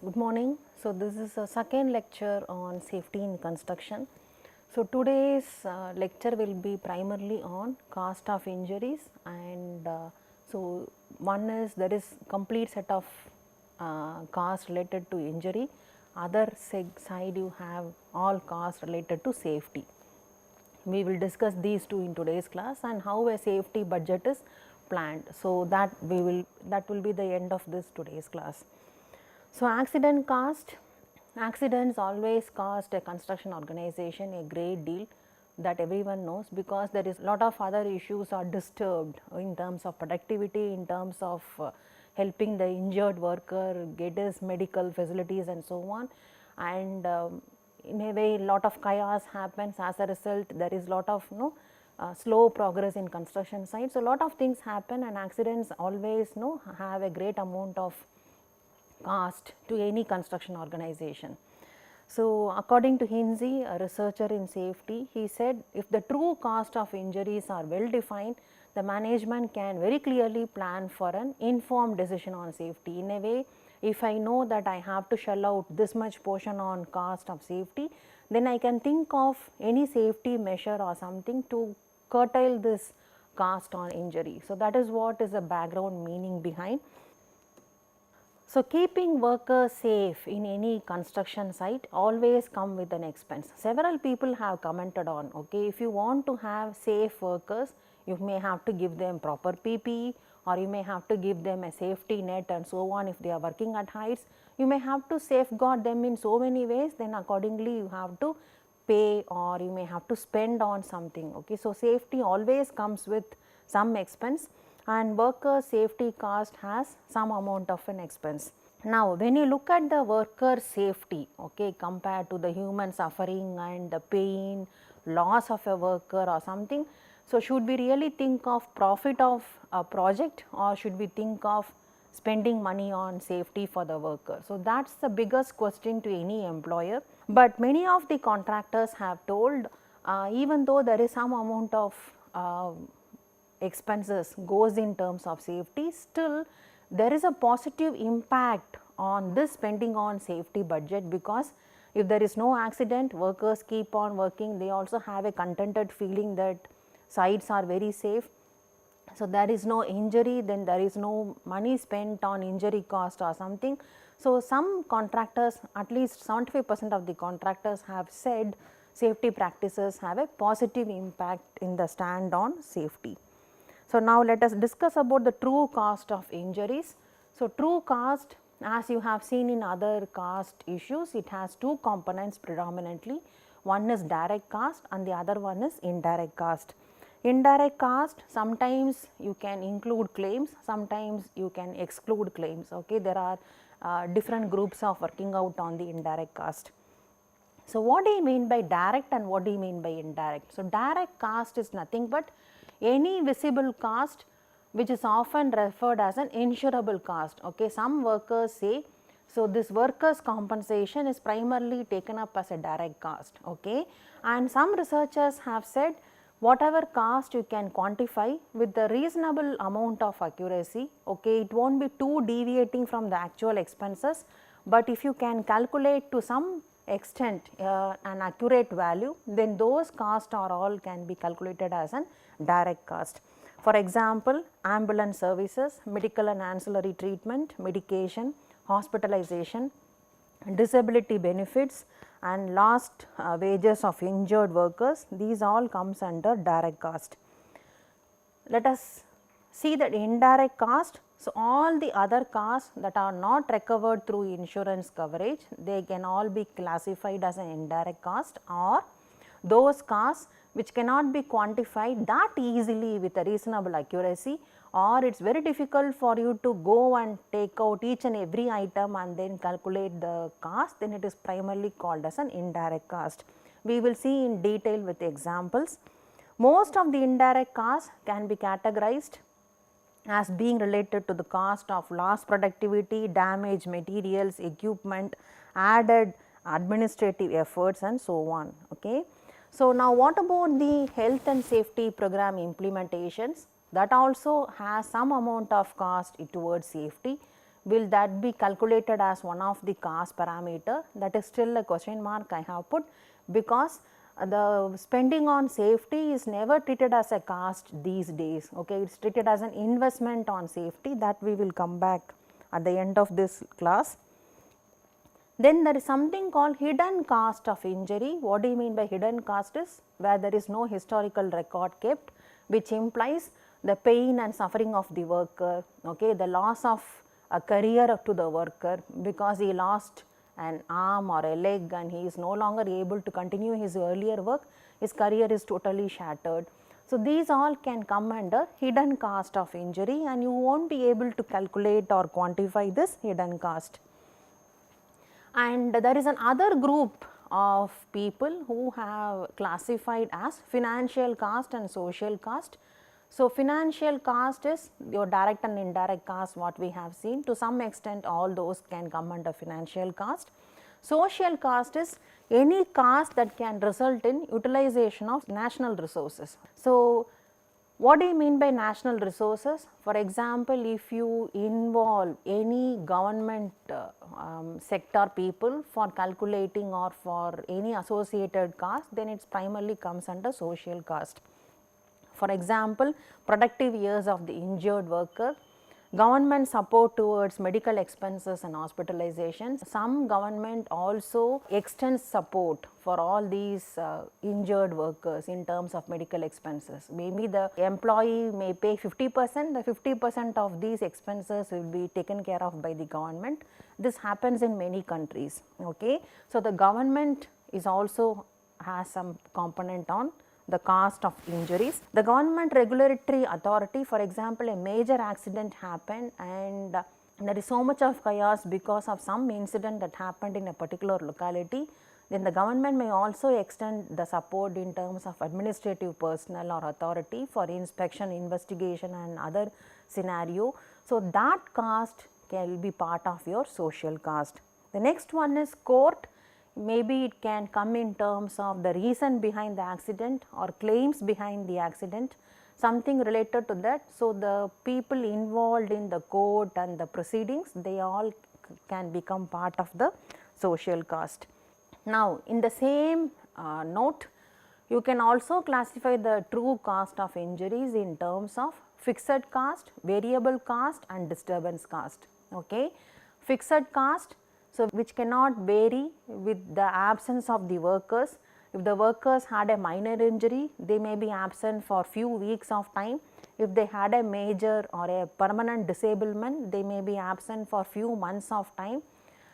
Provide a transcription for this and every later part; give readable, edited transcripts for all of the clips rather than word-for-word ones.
Good morning. So, this is a second lecture on safety in construction. So, today's lecture will be primarily on cost of injuries, and so one is there is complete set of costs related to injury, other side you have all costs related to safety. We will discuss these two in today's class and how a safety budget is planned. So, that will be the end of this today's class. So, accident cost, accidents always cost a construction organization a great deal, that everyone knows, because there is lot of other issues are disturbed in terms of productivity, in terms of helping the injured worker get his medical facilities and so on, and in a way lot of chaos happens. As a result, there is lot of slow progress in construction site. So, lot of things happen, and accidents always have a great amount of cost to any construction organization. So, according to Hinze, a researcher in safety, he said if the true cost of injuries are well defined, the management can very clearly plan for an informed decision on safety. In a way, if I know that I have to shell out this much portion on cost of safety, then I can think of any safety measure or something to curtail this cost on injury. So, that is what is the background meaning behind. So, keeping workers safe in any construction site always come with an expense. Several people have commented on, okay, if you want to have safe workers, you may have to give them proper PPE, or you may have to give them a safety net and so on. If they are working at heights, you may have to safeguard them in so many ways, then accordingly you have to pay, or you may have to spend on something. Okay. So, safety always comes with some expense, and worker safety cost has some amount of an expense. Now, when you look at the worker safety, okay, compared to the human suffering and the pain, loss of a worker or something, so should we really think of profit of a project, or should we think of spending money on safety for the worker? So, that is the biggest question to any employer, but many of the contractors have told even though there is some amount of expenses goes in terms of safety, still there is a positive impact on this spending on safety budget, because if there is no accident, workers keep on working, they also have a contented feeling that sites are very safe. So, there is no injury, then there is no money spent on injury cost or something. So, some contractors, at least 75% of the contractors have said safety practices have a positive impact in the stand on safety. So, now let us discuss about the true cost of injuries. So, true cost, as you have seen in other cost issues, it has two components predominantly. One is direct cost and the other one is indirect cost. Indirect cost, sometimes you can include claims, sometimes you can exclude claims. Okay. There are different groups of working out on the indirect cost. So, what do you mean by direct and what do you mean by indirect? So, direct cost is nothing but any visible cost which is often referred as an insurable cost. Okay. Some workers say, so this workers compensation is primarily taken up as a direct cost. Okay. And some researchers have said whatever cost you can quantify with the reasonable amount of accuracy, okay, it will not be too deviating from the actual expenses, but if you can calculate to some extent an accurate value, then those costs are all can be calculated as an direct cost. For example, ambulance services, medical and ancillary treatment, medication, hospitalization, disability benefits and lost wages of injured workers, these all comes under direct cost. Let us see that indirect cost. So, all the other costs that are not recovered through insurance coverage, they can all be classified as an indirect cost, or those costs which cannot be quantified that easily with a reasonable accuracy, or it is very difficult for you to go and take out each and every item and then calculate the cost, then it is primarily called as an indirect cost. We will see in detail with examples. Most of the indirect costs can be categorized as being related to the cost of lost productivity, damaged materials, equipment, added administrative efforts and so on. Okay. So, now what about the health and safety program implementations? That also has some amount of cost towards safety. will that be calculated as one of the cost parameter? That is still a question mark I have put, because the spending on safety is never treated as a cost these days. Okay, it is treated as an investment on safety, that we will come back at the end of this class. Then there is something called hidden cost of injury. What do you mean by hidden cost? Is where there is no historical record kept, which implies the pain and suffering of the worker, okay, the loss of a career to the worker because he lost an arm or a leg and he is no longer able to continue his earlier work, his career is totally shattered. So, these all can come under hidden cost of injury, and you will not be able to calculate or quantify this hidden cost. And there is another group of people who have classified as financial cost and social cost. So, financial cost is your direct and indirect cost, what we have seen. To some extent all those can come under financial cost. Social cost is any cost that can result in utilization of national resources. So, what do you mean by national resources? For example, if you involve any government sector people for calculating or for any associated cost, then it primarily comes under social cost. For example, productive years of the injured worker, government support towards medical expenses and hospitalizations. Some government also extends support for all these injured workers in terms of medical expenses. Maybe the employee may pay 50%, the 50% of these expenses will be taken care of by the government. This happens in many countries. Okay. So, the government is also has some component on the cost of injuries. The government regulatory authority, for example, a major accident happened and there is so much of chaos because of some incident that happened in a particular locality, then the government may also extend the support in terms of administrative personnel or authority for inspection, investigation and other scenario. So, that cost can be part of your social cost. The next one is court. Maybe it can come in terms of the reason behind the accident or claims behind the accident, something related to that. So, the people involved in the court and the proceedings, they all can become part of the social cost. Now, in the same note, you can also classify the true cost of injuries in terms of fixed cost, variable cost and disturbance cost. Okay. Fixed cost, so which cannot vary with the absence of the workers. If the workers had a minor injury, they may be absent for few weeks of time. If they had a major or a permanent disablement, they may be absent for few months of time.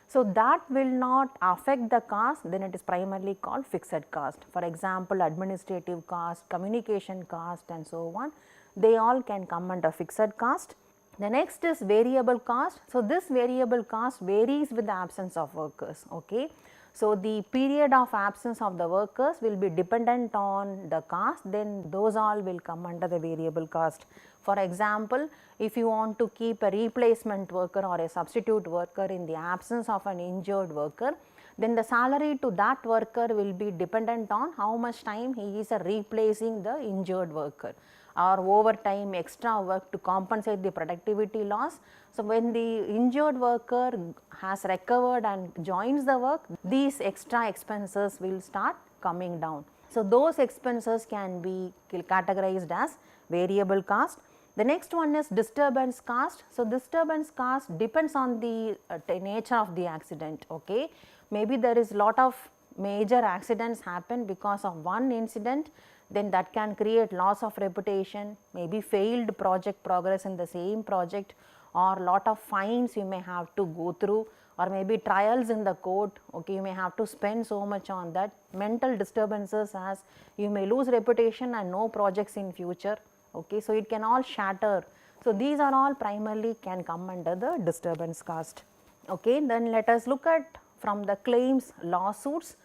So, that will not affect the cost, then it is primarily called fixed cost. For example, administrative cost, communication cost and so on, they all can come under fixed cost. The next is variable cost. So, this variable cost varies with the absence of workers. Okay. So, the period of absence of the workers will be dependent on the cost, then those all will come under the variable cost. For example, if you want to keep a replacement worker or a substitute worker in the absence of an injured worker, then the salary to that worker will be dependent on how much time he is replacing the injured worker, or overtime, extra work to compensate the productivity loss. So, when the injured worker has recovered and joins the work, these extra expenses will start coming down. So, those expenses can be categorized as variable cost. The next one is disturbance cost. So, disturbance cost depends on the nature of the accident. Okay. Maybe there is lot of major accidents happen because of one incident, then that can create loss of reputation, maybe failed project progress in the same project, or lot of fines you may have to go through, or maybe trials in the court. Okay, you may have to spend so much on that. Mental disturbances, as you may lose reputation and no projects in future. Okay, so it can all shatter. So, these are all primarily can come under the disturbance cost. Okay, then let us look at from the claims lawsuits.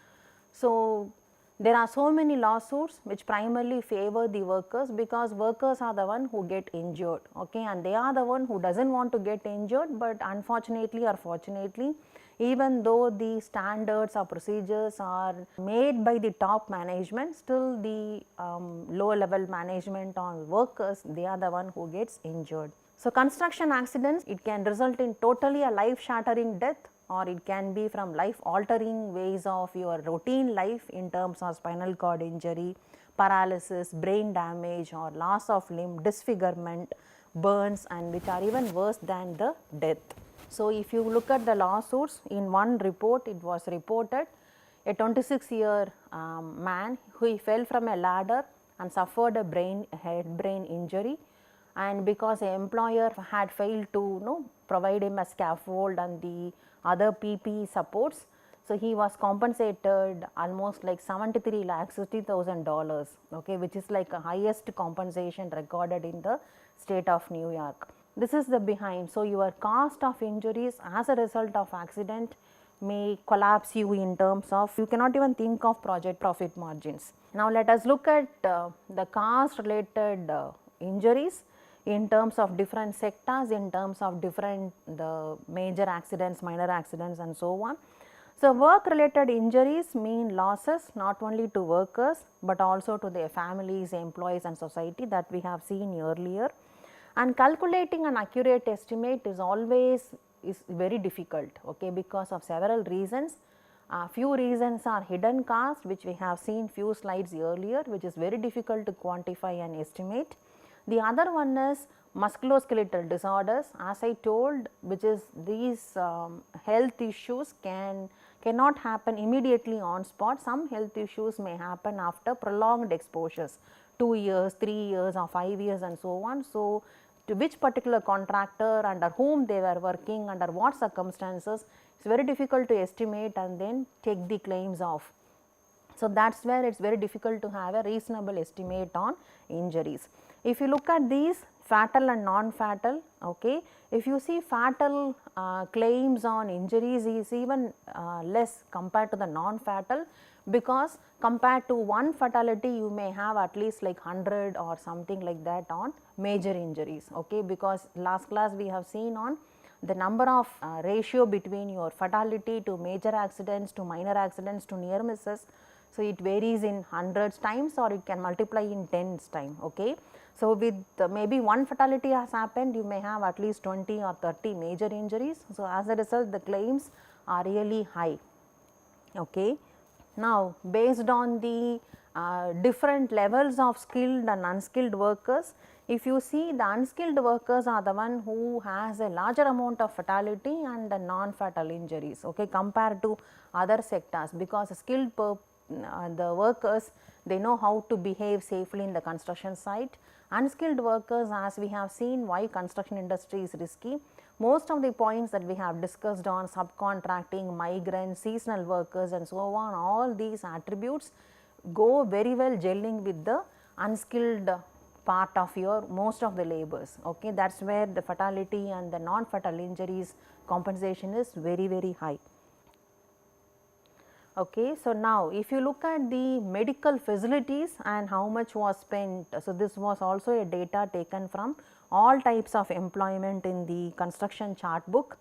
So, there are so many lawsuits which primarily favor the workers, because workers are the one who get injured, okay, and they are the one who does not want to get injured, but unfortunately or fortunately, even though the standards or procedures are made by the top management, still the low level management or workers, they are the one who gets injured. So, construction accidents, it can result in totally a life shattering death, or it can be from life altering ways of your routine life in terms of spinal cord injury, paralysis, brain damage, or loss of limb, disfigurement, burns, and which are even worse than the death. So, if you look at the lawsuits, in one report it was reported a 26-year man who fell from a ladder and suffered a head brain injury, and because the employer had failed to provide him a scaffold and the other PPE supports, so he was compensated almost like 73 lakhs $60,000, okay, which is like a highest compensation recorded in the state of New York. This is the behind. So, your cost of injuries as a result of accident may collapse you in terms of, you cannot even think of project profit margins. Now, let us look at the cost related injuries in terms of different sectors, in terms of different the major accidents, minor accidents, and so on. So, work related injuries mean losses not only to workers, but also to their families, employees, and society, that we have seen earlier. And calculating an accurate estimate is always very difficult, okay, because of several reasons. Few reasons are hidden cost, which we have seen few slides earlier, which is very difficult to quantify and estimate. The other one is musculoskeletal disorders, as I told, which is these health issues cannot happen immediately on spot. Some health issues may happen after prolonged exposures, 2 years, 3 years, or 5 years, and so on. So, to which particular contractor, under whom they were working, under what circumstances, it is very difficult to estimate and then take the claims off. So, that is where it is very difficult to have a reasonable estimate on injuries. If you look at these fatal and non-fatal, okay, if you see fatal claims on injuries is even less compared to the non-fatal, because compared to one fatality you may have at least like 100 or something like that on major injuries, okay, because last class we have seen on the number of ratio between your fatality to major accidents to minor accidents to near misses. So, it varies in hundreds times or it can multiply in tens time, okay. So, with maybe one fatality has happened, you may have at least 20 or 30 major injuries. So, as a result the claims are really high, okay. Now, based on the different levels of skilled and unskilled workers, if you see, the unskilled workers are the one who has a larger amount of fatality and the non-fatal injuries, okay, compared to other sectors, because skilled the workers, they know how to behave safely in the construction site. Unskilled workers, as we have seen why construction industry is risky, most of the points that we have discussed on subcontracting, migrants, seasonal workers, and so on, all these attributes go very well gelling with the unskilled part of your most of the labors, okay. That is where the fatality and the non-fatal injuries compensation is very, very high. Okay. So, now if you look at the medical facilities and how much was spent, so this was also a data taken from all types of employment in the construction chart book.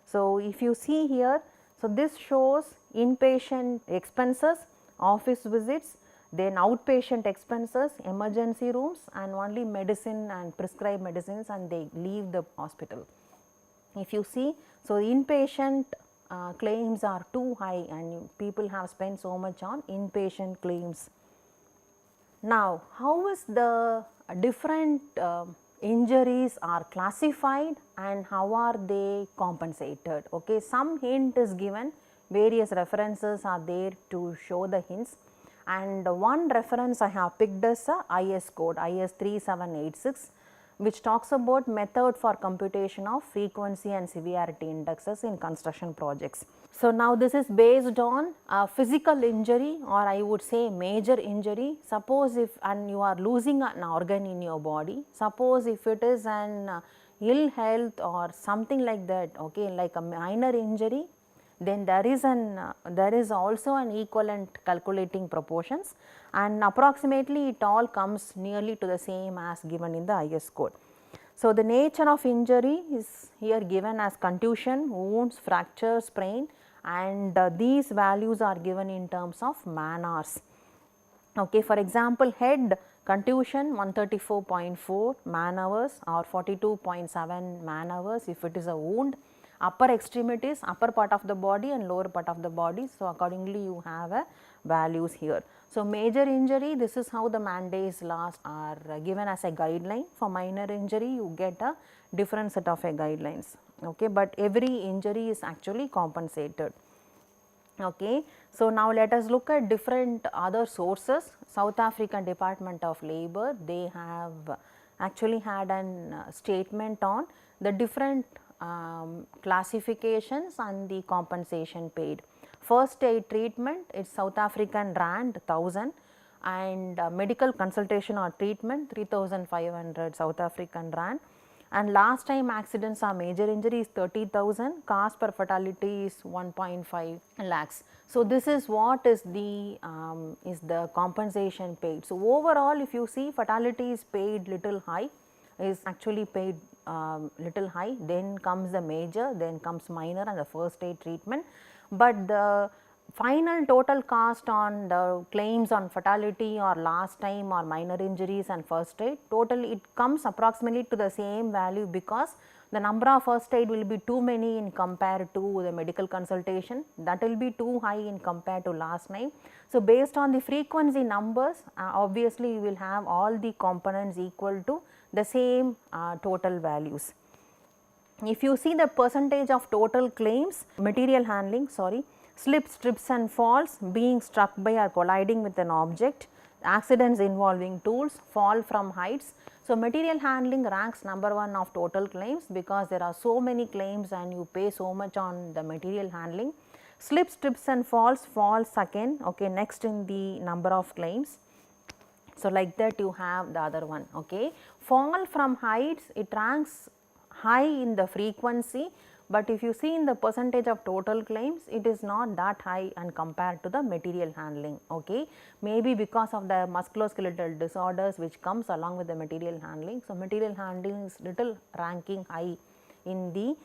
So, if you see here, so this shows inpatient expenses, office visits, then outpatient expenses, emergency rooms, and only medicine and prescribed medicines, and they leave the hospital. If you see, so inpatient claims are too high and people have spent so much on inpatient claims. Now, how is the different injuries are classified and how are they compensated? Okay, some hint is given, various references are there to show the hints, and one reference I have picked is a IS code, IS 3786, which talks about method for computation of frequency and severity indexes in construction projects. So, now this is based on a physical injury, or I would say major injury. Suppose if and you are losing an organ in your body, suppose if it is an ill health or something like that, okay, like a minor injury, then there is also an equivalent calculating proportions, and approximately it all comes nearly to the same as given in the IS code. So, the nature of injury is here given as contusion, wounds, fracture, sprain, and these values are given in terms of man hours. Okay, for example, head contusion 134.4 man hours or 42.7 man hours if it is a wound, upper extremities, upper part of the body and lower part of the body. So, accordingly you have a values here. So, major injury, this is how the man days lost are given as a guideline. For minor injury you get a different set of guidelines, okay, but every injury is actually compensated. Okay. So, now let us look at different other sources. South African Department of Labour, they have actually had an statement on the different classifications and the compensation paid. First aid treatment is South African rand 1000 and medical consultation or treatment 3500 South African rand, and last time accidents or major injury is 30,000, cost per fatality is 1.5 lakhs. So, this is what is the compensation paid. So, overall if you see fatality is paid little high, is actually paid little high, then comes the major, then comes minor and the first aid treatment, but the final total cost on the claims on fatality or last time or minor injuries and first aid, total it comes approximately to the same value, because the number of first aid will be too many in compared to the medical consultation, that will be too high in compared to last time. So, based on the frequency numbers, obviously you will have all the components equal to the same total values. If you see the percentage of total claims, material handling, slips, trips and falls, being struck by or colliding with an object, accidents involving tools, fall from heights. So, material handling ranks number 1 of total claims, because there are so many claims and you pay so much on the material handling. Slips, trips and falls, second, okay, next in the number of claims. So, like that you have the other one, okay. Fall from heights, it ranks high in the frequency, but if you see in the percentage of total claims, it is not that high and compared to the material handling, okay. Maybe because of the musculoskeletal disorders which comes along with the material handling. So, material handling is little ranking high in the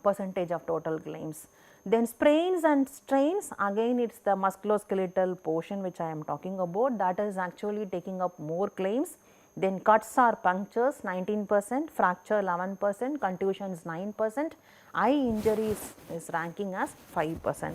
percentage of total claims. Then sprains and strains, again it is the musculoskeletal portion which I am talking about, that is actually taking up more claims. Then cuts or punctures 19%, fracture 11%, contusions 9%, eye injuries is ranking as 5%.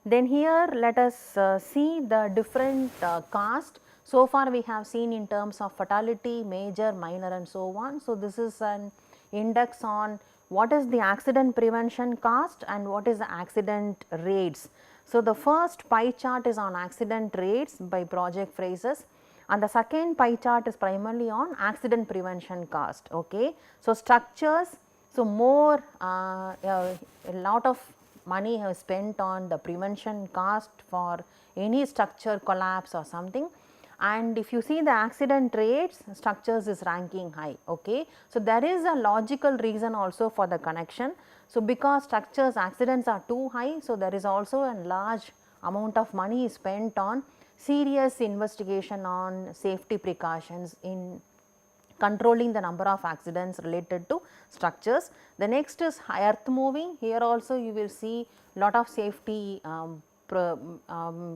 Then here let us see the different cost. So far we have seen in terms of fatality, major, minor and so on. So, this is an index on what is the accident prevention cost and what is the accident rates. So, the first pie chart is on accident rates by project phrases, and the second pie chart is primarily on accident prevention cost. Okay. So, structures, so more a lot of money has spent on the prevention cost for any structure collapse or something, and if you see the accident rates, structures is ranking high. Okay. So, there is a logical reason also for the connection. So, because structures accidents are too high, so there is also a large amount of money spent on serious investigation on safety precautions in controlling the number of accidents related to structures. The next is earth moving. Here also you will see lot of safety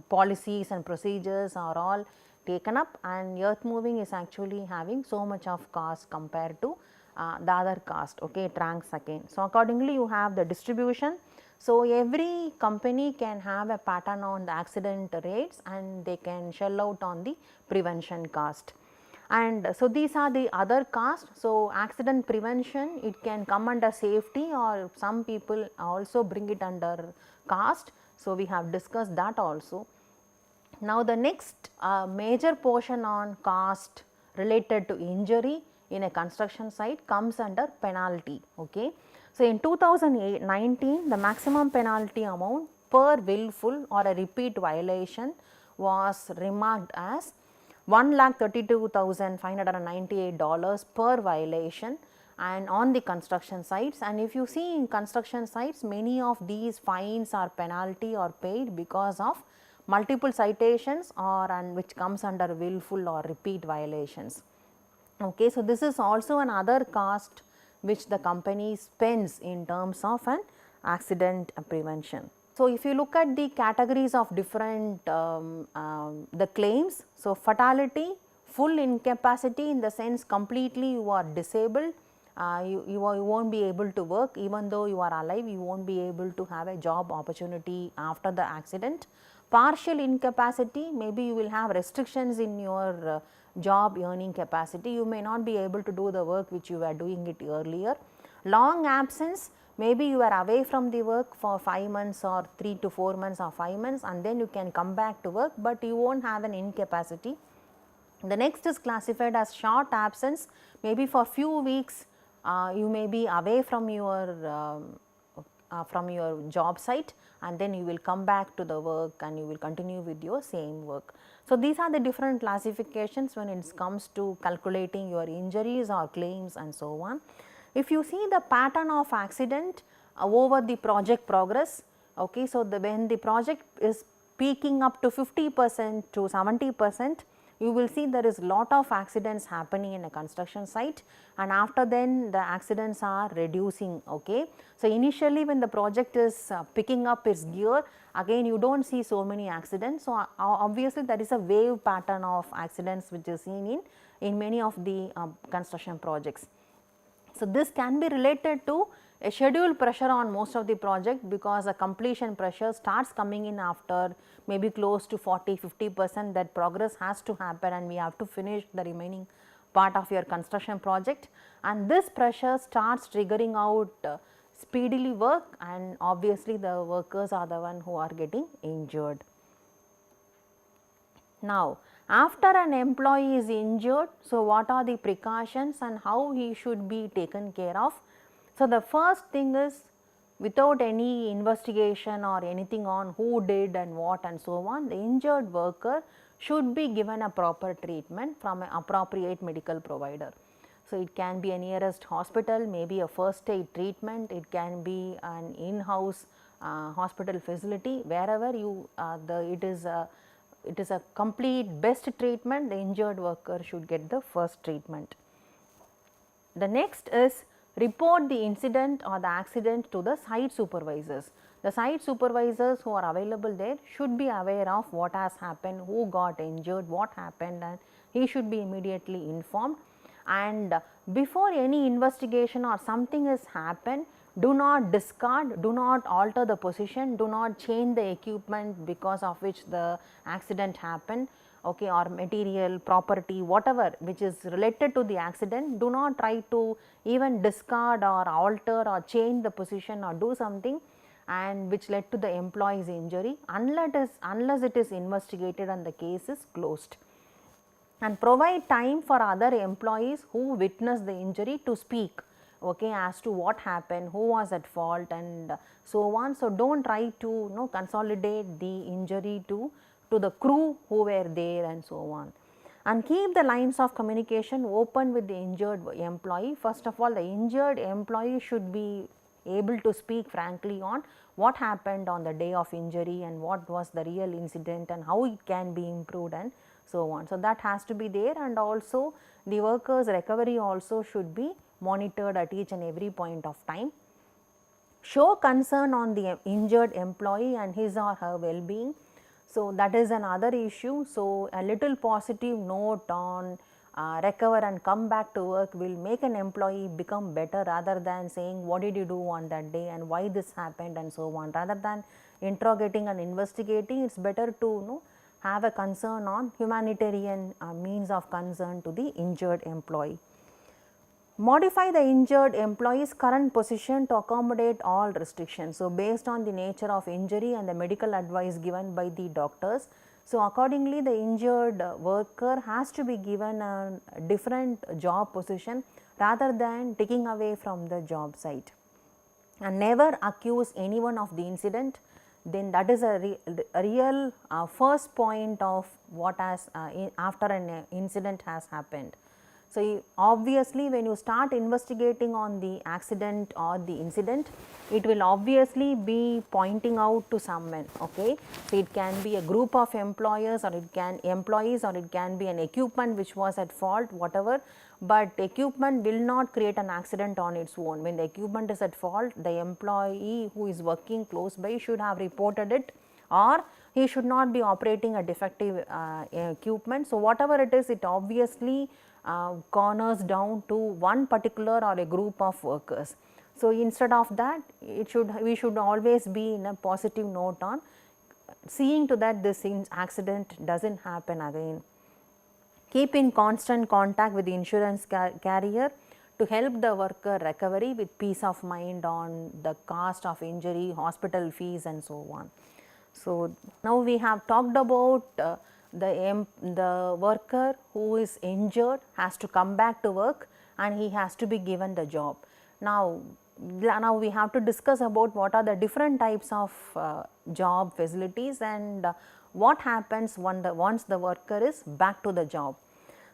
policies and procedures are all taken up, and earth moving is actually having so much of cost compared to the other cost. Okay, it ranks second. So, accordingly you have the distribution. So, every company can have a pattern on the accident rates and they can shell out on the prevention cost. And so, these are the other costs. So, accident prevention, it can come under safety, or some people also bring it under cost. So, we have discussed that also. Now, the next major portion on cost related to injury in a construction site comes under penalty. Okay. So, in 2019, the maximum penalty amount per willful or a repeat violation was remarked as $1,32,598 per violation, and on the construction sites. And if you see in construction sites, many of these fines or penalty are paid because of multiple citations or and which comes under willful or repeat violations. Okay. So, this is also another cost which the company spends in terms of an accident prevention. So, if you look at the categories of different the claims, so fatality full incapacity in the sense completely you are disabled, you won't be able to work, even though you are alive you won't be able to have a job opportunity after the accident. Partial incapacity, maybe you will have restrictions in your job earning capacity, you may not be able to do the work which you were doing it earlier. Long absence, maybe you are away from the work for 5 months or 3 to 4 months or 5 months and then you can come back to work, but you won't have an incapacity. The next is classified as short absence, maybe for few weeks you may be away from your job site and then you will come back to the work and you will continue with your same work. So, these are the different classifications when it comes to calculating your injuries or claims and so on. If you see the pattern of accident over the project progress, okay, so when the project is peaking up to 50% to 70%, you will see there is lot of accidents happening in a construction site and after then the accidents are reducing. Okay. So, initially when the project is picking up its gear, again you do not see so many accidents. So, obviously there is a wave pattern of accidents which is seen in many of the construction projects. So, this can be related to a schedule pressure on most of the project, because a completion pressure starts coming in after maybe close to 40-50%, that progress has to happen and we have to finish the remaining part of your construction project, and this pressure starts triggering out speedily work, and obviously the workers are the one who are getting injured. Now, after an employee is injured, so what are the precautions and how he should be taken care of? So, the first thing is, without any investigation or anything on who did and what and so on, the injured worker should be given a proper treatment from an appropriate medical provider. So, it can be a nearest hospital, maybe a first aid treatment, it can be an in-house hospital facility, wherever you it is a complete best treatment, the injured worker should get the first treatment. The next is report the incident or the accident to the site supervisors. The site supervisors who are available there should be aware of what has happened, who got injured, what happened, and he should be immediately informed. And before any investigation or something has happened, do not discard, do not alter the position, do not change the equipment because of which the accident happened, okay, or material, property, whatever which is related to the accident. Do not try to even discard or alter or change the position or do something and which led to the employee's injury, unless it is investigated and the case is closed. And provide time for other employees who witnessed the injury to speak, okay, as to what happened, who was at fault and so on. So, do not try to consolidate the injury to the crew who were there and so on. And keep the lines of communication open with the injured employee. First of all, the injured employee should be able to speak frankly on what happened on the day of injury and what was the real incident and how it can be improved and so on. So, that has to be there, and also the workers' recovery also should be monitored at each and every point of time. Show concern on the injured employee and his or her well-being. So, that is another issue. So, a little positive note on recover and come back to work will make an employee become better, rather than saying what did you do on that day and why this happened and so on. Rather than interrogating and investigating, it is better to have a concern on humanitarian means of concern to the injured employee. Modify the injured employee's current position to accommodate all restrictions. So, based on the nature of injury and the medical advice given by the doctors, so accordingly the injured worker has to be given a different job position rather than taking away from the job site. And never accuse anyone of the incident, then that is a real first point of what has after an incident has happened. So, obviously when you start investigating on the accident or the incident, it will obviously be pointing out to someone, okay. So, it can be a group of employees or it can be an equipment which was at fault, whatever, but equipment will not create an accident on its own. When the equipment is at fault, the employee who is working close by should have reported it or he should not be operating a defective equipment. So, whatever it is, it obviously corners down to one particular or a group of workers. So, instead of that, we should always be in a positive note on seeing to that this accident does not happen again. Keep in constant contact with the insurance carrier to help the worker recovery with peace of mind on the cost of injury, hospital fees and so on. So, now we have talked about the worker who is injured has to come back to work and he has to be given the job. Now we have to discuss about what are the different types of job facilities and what happens once the worker is back to the job.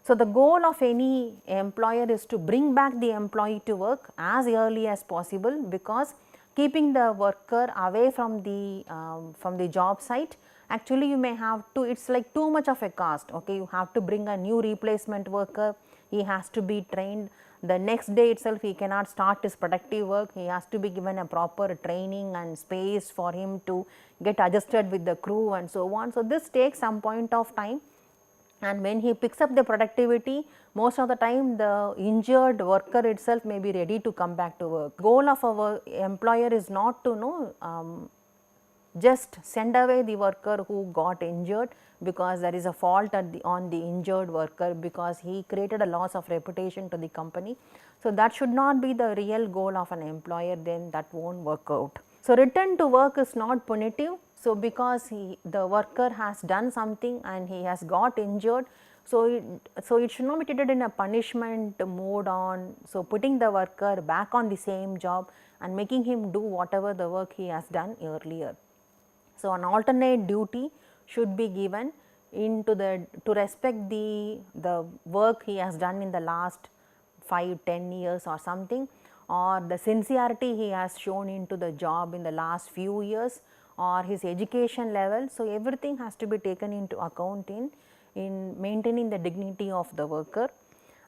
So, the goal of any employer is to bring back the employee to work as early as possible, because keeping the worker away from the job site, actually you may have to, it is like too much of a cost. Okay, you have to bring a new replacement worker, he has to be trained. The next day itself he cannot start his productive work, he has to be given a proper training and space for him to get adjusted with the crew and so on. So, this takes some point of time, and when he picks up the productivity, most of the time the injured worker itself may be ready to come back to work. Goal of our employer is not to just send away the worker who got injured because there is a fault on the injured worker because he created a loss of reputation to the company. So, that should not be the real goal of an employer, then that will not work out. So, return to work is not punitive. So, because the worker has done something and he has got injured, so it should not be treated in a punishment mode on. So, putting the worker back on the same job and making him do whatever the work he has done earlier. So, an alternate duty should be given to respect the work he has done in the last 5-10 years or something, or the sincerity he has shown into the job in the last few years, or his education level. So, everything has to be taken into account in maintaining the dignity of the worker.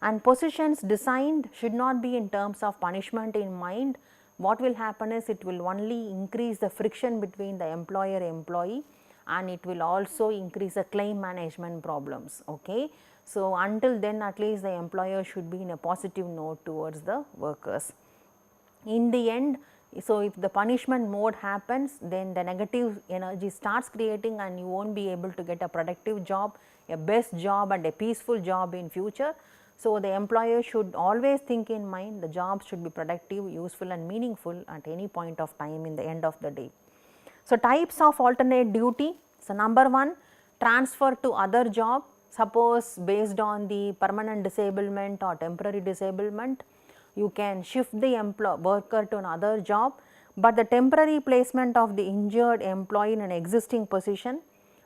And positions designed should not be in terms of punishment in mind. What will happen is it will only increase the friction between the employer-employee, and it will also increase the claim management problems. Okay. So, until then at least the employer should be in a positive note towards the workers. In the end, so if the punishment mode happens, then the negative energy starts creating and you will not be able to get a productive job, a best job and a peaceful job in future. So, the employer should always think in mind the job should be productive, useful and meaningful at any point of time in the end of the day. So, types of alternate duty. So, number 1, transfer to other job, suppose based on the permanent disablement or temporary disablement, you can shift the worker to another job, but the temporary placement of the injured employee in an existing position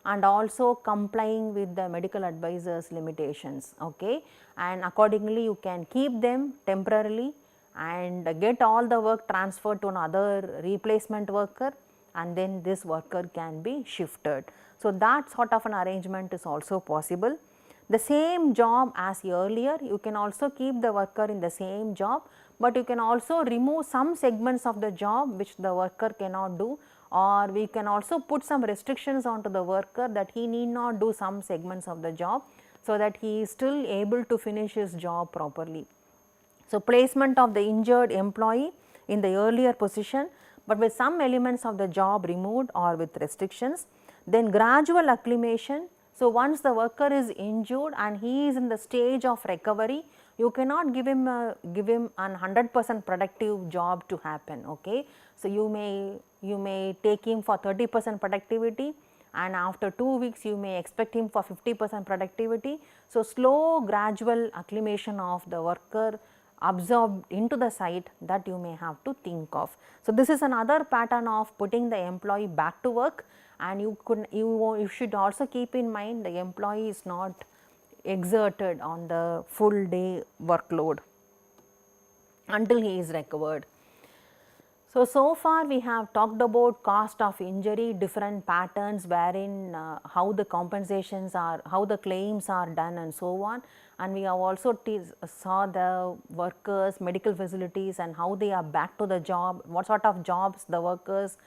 and also complying with the medical advisor's limitations. Okay. And accordingly you can keep them temporarily and get all the work transferred to another replacement worker, and then this worker can be shifted. So, that sort of an arrangement is also possible. The same job as earlier, you can also keep the worker in the same job, but you can also remove some segments of the job which the worker cannot do, or we can also put some restrictions onto the worker that he need not do some segments of the job, so that he is still able to finish his job properly. So, placement of the injured employee in the earlier position, but with some elements of the job removed or with restrictions. Then gradual acclimation. So, once the worker is injured and he is in the stage of recovery, you cannot give him an 100% productive job to happen. Okay. So, you may take him for 30% productivity, and after 2 weeks you may expect him for 50% productivity. So, slow gradual acclimation of the worker absorbed into the site, that you may have to think of. So, this is another pattern of putting the employee back to work, and you should also keep in mind the employee is not exerted on the full day workload until he is recovered. So far we have talked about cost of injury, different patterns wherein how the compensations are, how the claims are done and so on, and we have also saw the workers, medical facilities and how they are back to the job, what sort of jobs the workers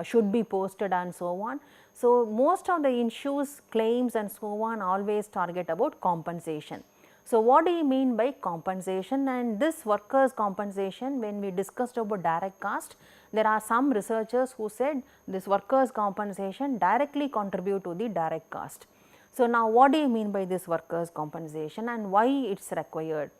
should be posted and so on. So, most of the issues, claims and so on always target about compensation. So, what do you mean by compensation? And this workers' compensation, when we discussed about direct cost, there are some researchers who said this workers' compensation directly contribute to the direct cost. So, now what do you mean by this workers' compensation and why it is required?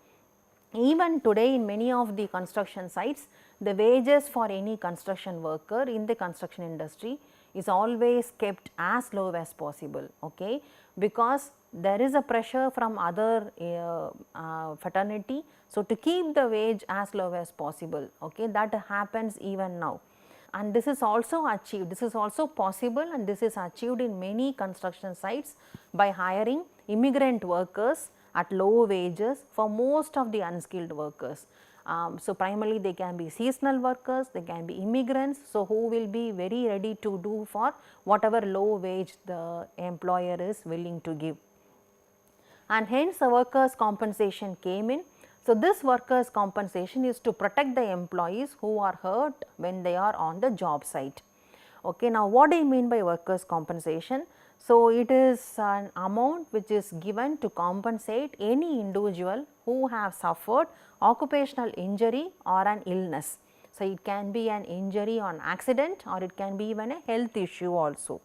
Even today in many of the construction sites, the wages for any construction worker in the construction industry is always kept as low as possible, okay, because there is a pressure from other fraternity. So, to keep the wage as low as possible, okay, that happens even now. And this is also achieved, this is also possible, and this is achieved in many construction sites by hiring immigrant workers at low wages for most of the unskilled workers. So, primarily they can be seasonal workers, they can be immigrants, so who will be very ready to do for whatever low wage the employer is willing to give. And hence the workers' compensation came in. So, this workers' compensation is to protect the employees who are hurt when they are on the job site. Okay, now, what do you mean by workers' compensation? So, it is an amount which is given to compensate any individual who have suffered occupational injury or an illness. So, it can be an injury on accident or it can be even a health issue also.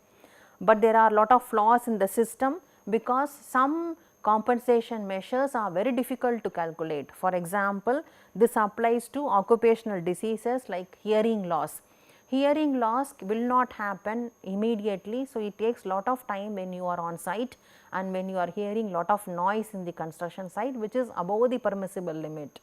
But there are lot of flaws in the system because some compensation measures are very difficult to calculate. For example, this applies to occupational diseases like hearing loss. Hearing loss will not happen immediately, so it takes lot of time when you are on site and when you are hearing lot of noise in the construction site which is above the permissible limit,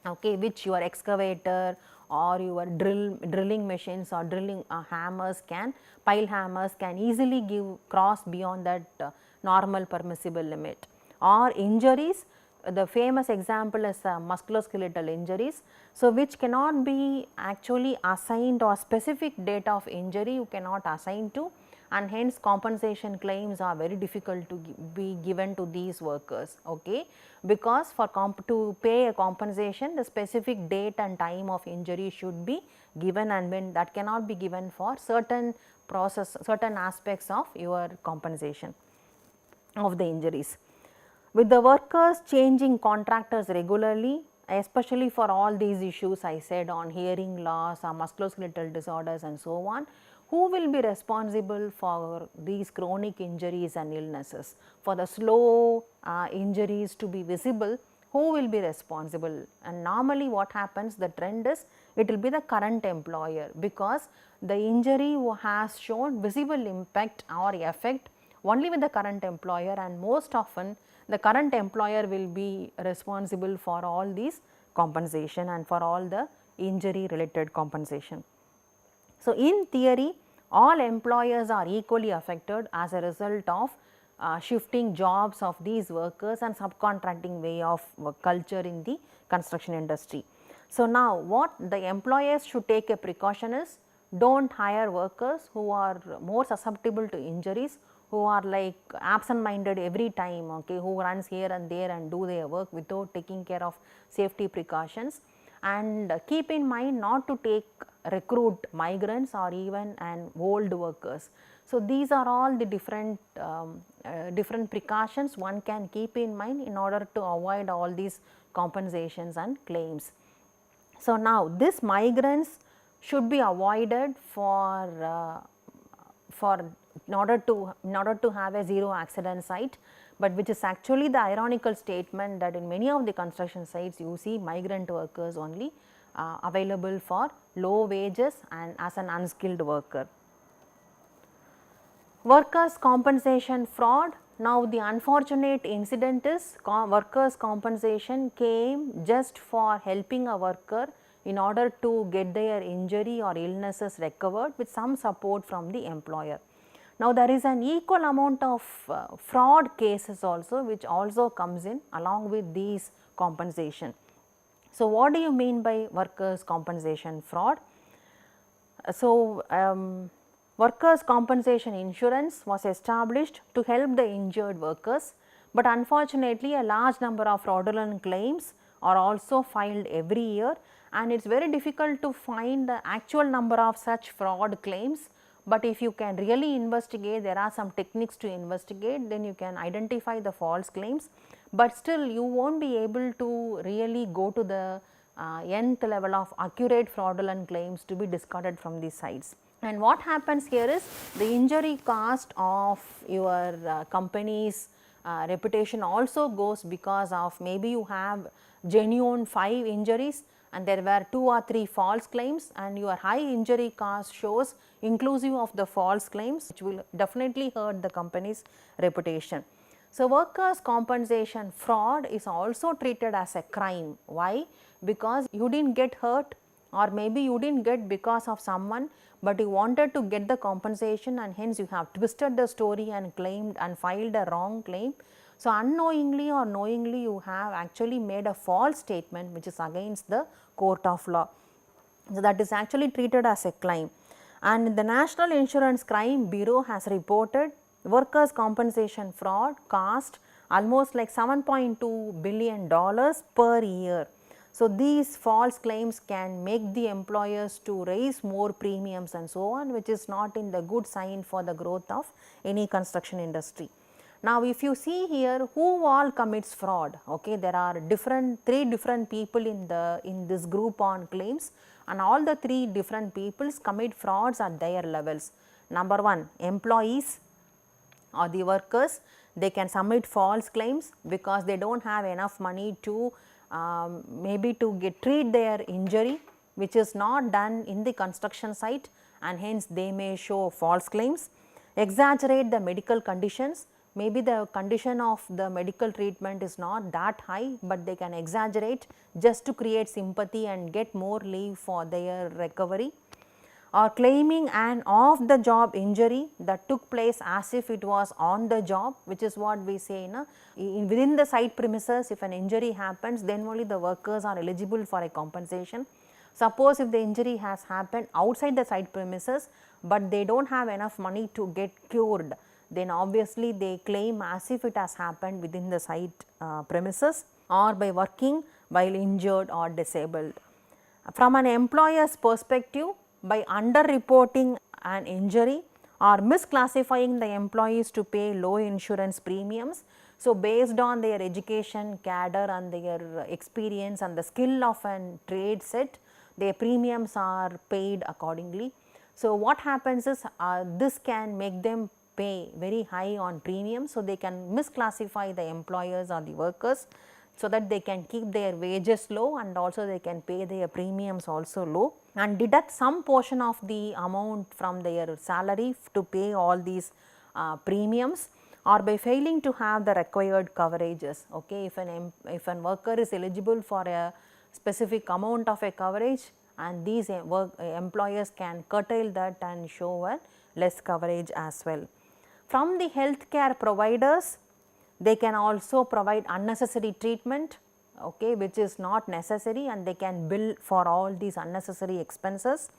okay, which your excavator or your drilling machines or drilling hammers can, pile hammers can easily cross beyond that normal permissible limit. Or injuries, the famous example is musculoskeletal injuries. So, which cannot be actually assigned or specific date of injury you cannot assign to, and hence compensation claims are very difficult to be given to these workers, okay, because for to pay a compensation the specific date and time of injury should be given, and when that cannot be given for certain certain aspects of your compensation of the injuries. With the workers changing contractors regularly, especially for all these issues I said on hearing loss or musculoskeletal disorders and so on, who will be responsible for these chronic injuries and illnesses? For the slow injuries to be visible, who will be responsible? And normally what happens, the trend is it will be the current employer, because the injury has shown visible impact or effect only with the current employer, and most often the current employer will be responsible for all these compensation and for all the injury related compensation. So, in theory all employers are equally affected as a result of shifting jobs of these workers and subcontracting way of culture in the construction industry. So, now what the employers should take a precaution is, do not hire workers who are more susceptible to injuries, who are like absent minded every time, okay, who runs here and there and do their work without taking care of safety precautions, and keep in mind not to recruit migrants or even old workers. So, these are all the different precautions one can keep in mind in order to avoid all these compensations and claims. So, now this migrants should be avoided in order to have a zero accident site, but which is actually the ironical statement that in many of the construction sites you see migrant workers only available for low wages and as an unskilled worker. Workers' compensation fraud. Now, the unfortunate incident is workers' compensation came just for helping a worker in order to get their injury or illnesses recovered with some support from the employer. Now, there is an equal amount of fraud cases also which also comes in along with these compensation. So, what do you mean by workers' compensation fraud? So, workers' compensation insurance was established to help the injured workers, but unfortunately a large number of fraudulent claims are also filed every year, and it is very difficult to find the actual number of such fraud claims. But if you can really investigate, there are some techniques to investigate, then you can identify the false claims, but still you will not be able to really go to the nth level of accurate fraudulent claims to be discarded from these sites. And what happens here is the injury cost of your company's reputation also goes because of maybe you have genuine 5 injuries and there were 2 or 3 false claims, and your high injury cost shows inclusive of the false claims, which will definitely hurt the company's reputation. So, workers' compensation fraud is also treated as a crime. Why? Because you did not get hurt, or maybe you did not get because of someone, but you wanted to get the compensation, and hence you have twisted the story and claimed and filed a wrong claim. So, unknowingly or knowingly you have actually made a false statement which is against the court of law. So, that is actually treated as a crime, and the National Insurance Crime Bureau has reported workers' compensation fraud cost almost like $7.2 billion per year. So, these false claims can make the employers to raise more premiums and so on, which is not in the good sign for the growth of any construction industry. Now, if you see here who all commits fraud, okay, there are 3 different people in this group on claims, and all the 3 different peoples commit frauds at their levels. Number 1, employees or the workers, they can submit false claims because they do not have enough money to maybe to treat their injury, which is not done in the construction site, and hence they may show false claims. Exaggerate the medical conditions, maybe the condition of the medical treatment is not that high, but they can exaggerate just to create sympathy and get more leave for their recovery. Or claiming an off the job injury that took place as if it was on the job, which is what we say within the site premises. If an injury happens, then only the workers are eligible for a compensation. Suppose if the injury has happened outside the site premises, but they do not have enough money to get cured, then obviously they claim as if it has happened within the site premises, or by working while injured or disabled. From an employer's perspective, by underreporting an injury or misclassifying the employees to pay low insurance premiums. So, based on their education, cadre and their experience and the skill of an trade set, their premiums are paid accordingly. So, what happens is this can make them pay very high on premiums. So, they can misclassify the employers or the workers, so that they can keep their wages low, and also they can pay their premiums also low, and deduct some portion of the amount from their salary to pay all these premiums, or by failing to have the required coverages. Okay, if an worker is eligible for a specific amount of a coverage, and these employers can curtail that and show a less coverage as well. From the healthcare providers, they can also provide unnecessary treatment, okay, which is not necessary, and they can bill for all these unnecessary expenses,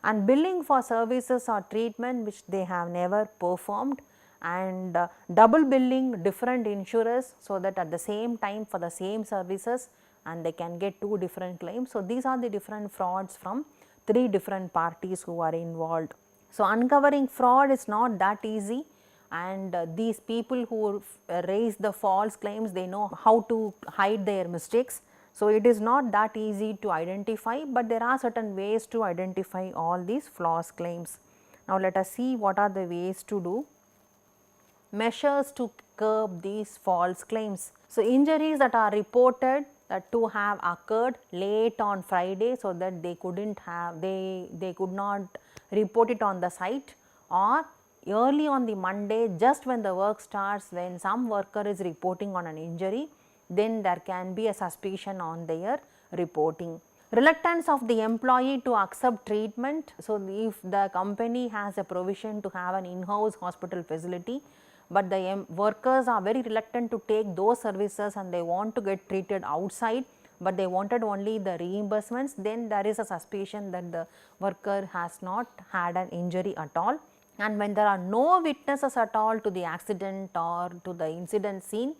and billing for services or treatment which they have never performed, and double billing different insurers, so that at the same time for the same services, and they can get 2 different claims. So, these are the different frauds from 3 different parties who are involved. So, uncovering fraud is not that easy, and these people who raise the false claims, they know how to hide their mistakes. So, it is not that easy to identify, but there are certain ways to identify all these false claims. Now, let us see what are the ways to do. Measures to curb these false claims. So, injuries that are reported to have occurred late on Friday, so that they could not report it on the site, or early on the Monday just when the work starts, when some worker is reporting on an injury, then there can be a suspicion on their reporting. Reluctance of the employee to accept treatment. So, if the company has a provision to have an in-house hospital facility, but the workers are very reluctant to take those services and they want to get treated outside, but they wanted only the reimbursements, then there is a suspicion that the worker has not had an injury at all. And when there are no witnesses at all to the accident or to the incident scene,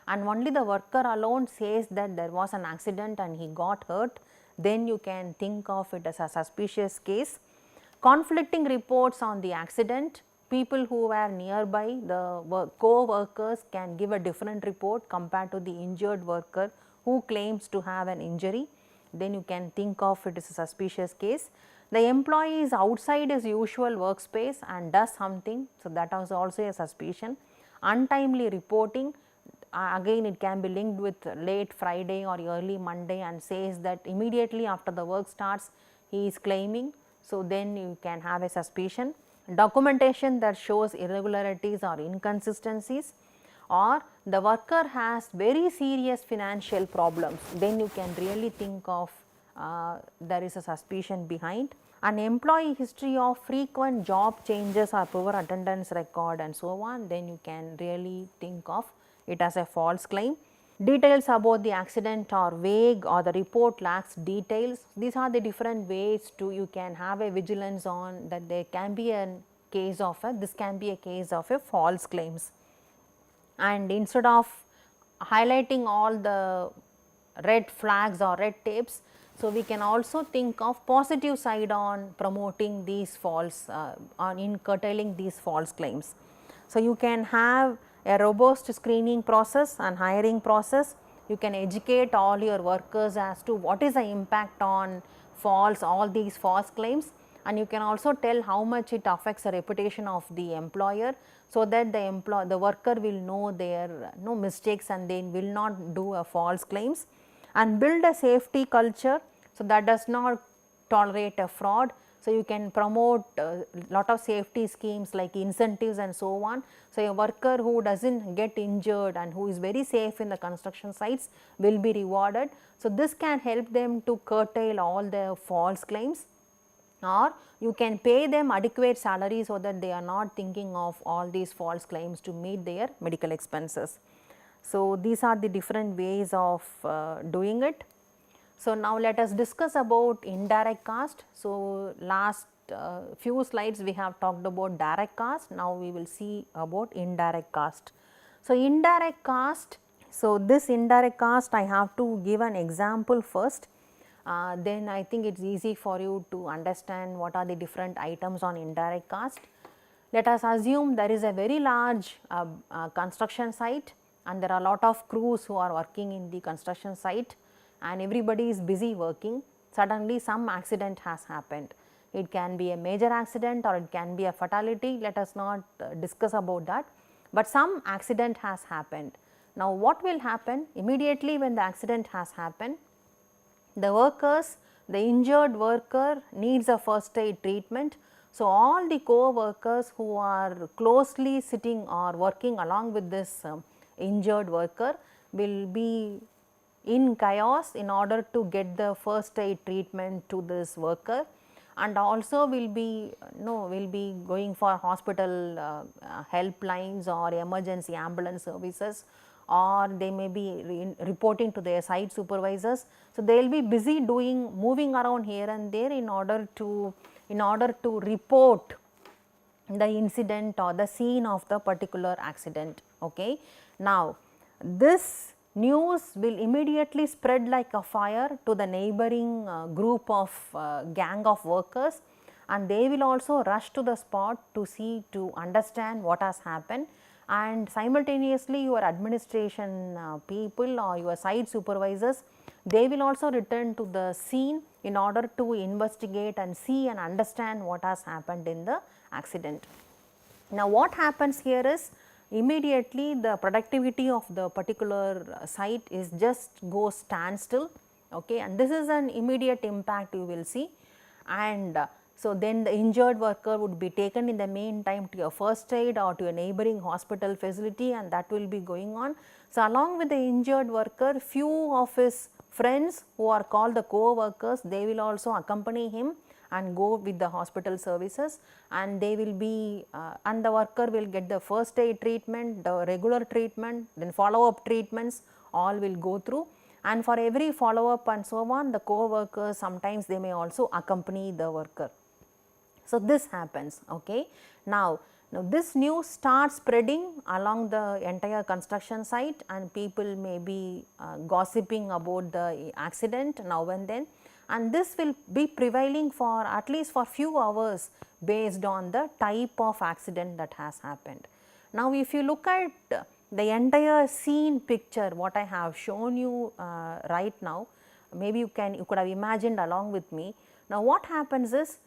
and only the worker alone says that there was an accident and he got hurt, then you can think of it as a suspicious case. Conflicting reports on the accident, people who were nearby, the co-workers can give a different report compared to the injured worker who claims to have an injury, then you can think of it as a suspicious case. The employee is outside his usual workspace and does something, so that is also a suspicion. Untimely reporting, again it can be linked with late Friday or early Monday and says that immediately after the work starts he is claiming, so then you can have a suspicion. Documentation that shows irregularities or inconsistencies, or the worker has very serious financial problems, then you can really think of there is a suspicion behind. An employee history of frequent job changes or poor attendance record and so on, then you can really think of it as a false claim. Details about the accident are vague or the report lacks details. These are the different ways to you can have a vigilance on that there can be a case of this can be a case of a false claims. And instead of highlighting all the red flags or red tapes, so we can also think of positive side on promoting these false on in curtailing these false claims. So, you can have a robust screening process and hiring process. You can educate all your workers as to what is the impact on all these false claims, and you can also tell how much it affects the reputation of the employer, so that the worker will know their mistakes and they will not do a false claims, and build a safety culture, so that does not tolerate a fraud. So, you can promote lot of safety schemes like incentives and so on. So, a worker who does not get injured and who is very safe in the construction sites will be rewarded. So, this can help them to curtail all the false claims, or you can pay them adequate salary so that they are not thinking of all these false claims to meet their medical expenses. So, these are the different ways of doing it. So, now let us discuss about indirect cost. So, last few slides we have talked about direct cost, now we will see about indirect cost. So, indirect cost, so this indirect cost I have to give an example first, then I think it is easy for you to understand what are the different items on indirect cost. Let us assume there is a very large construction site and there are a lot of crews who are working in the construction site and everybody is busy working. Suddenly some accident has happened. It can be a major accident or it can be a fatality, let us not discuss about that, but some accident has happened. Now, what will happen immediately when the accident has happened? The injured worker needs a first aid treatment. So, all the co-workers who are closely sitting or working along with this injured worker will be in chaos in order to get the first aid treatment to this worker, and also will be going for hospital helplines or emergency ambulance services, or they may be reporting to their site supervisors. So, they will be busy moving around here and there in order to report the incident or the scene of the particular accident. Okay. Now, this news will immediately spread like a fire to the neighboring group of gang of workers, and they will also rush to the spot to understand what has happened, and simultaneously your administration people or your site supervisors, they will also return to the scene in order to investigate and see and understand what has happened in the accident. Now, what happens here is immediately the productivity of the particular site is just goes standstill, okay, and this is an immediate impact you will see. And so, then the injured worker would be taken in the meantime to a first aid or to a neighboring hospital facility, and that will be going on. So, along with the injured worker, few of his friends who are called the co-workers, they will also accompany him and go with the hospital services, and they will be and the worker will get the first aid treatment, the regular treatment, then follow up treatments, all will go through, and for every follow up and so on, the co-workers sometimes they may also accompany the worker. So, this happens. Okay. Now, this news starts spreading along the entire construction site, and people may be gossiping about the accident now and then, and this will be prevailing for at least for few hours based on the type of accident that has happened. Now, if you look at the entire scene picture what I have shown you right now, maybe you could have imagined along with me. Now, what happens is,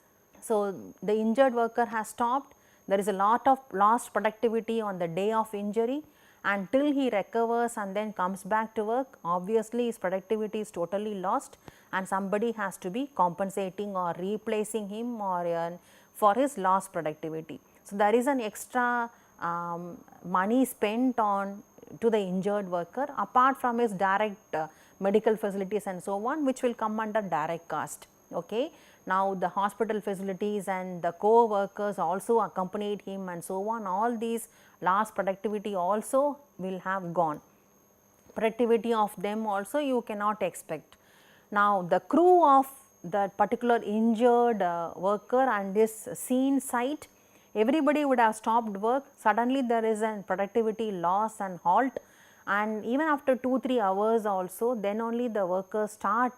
so the injured worker has stopped, there is a lot of lost productivity on the day of injury, until he recovers and then comes back to work, obviously his productivity is totally lost and somebody has to be compensating or replacing him or for his lost productivity. So, there is an extra money spent on to the injured worker apart from his direct medical facilities and so on, which will come under direct cost. Okay. Now, the hospital facilities and the co-workers also accompanied him and so on, all these lost productivity also will have gone. Productivity of them also you cannot expect. Now, the crew of that particular injured worker and this scene site, everybody would have stopped work, suddenly there is a productivity loss and halt, and even after 2-3 hours also, then only the workers start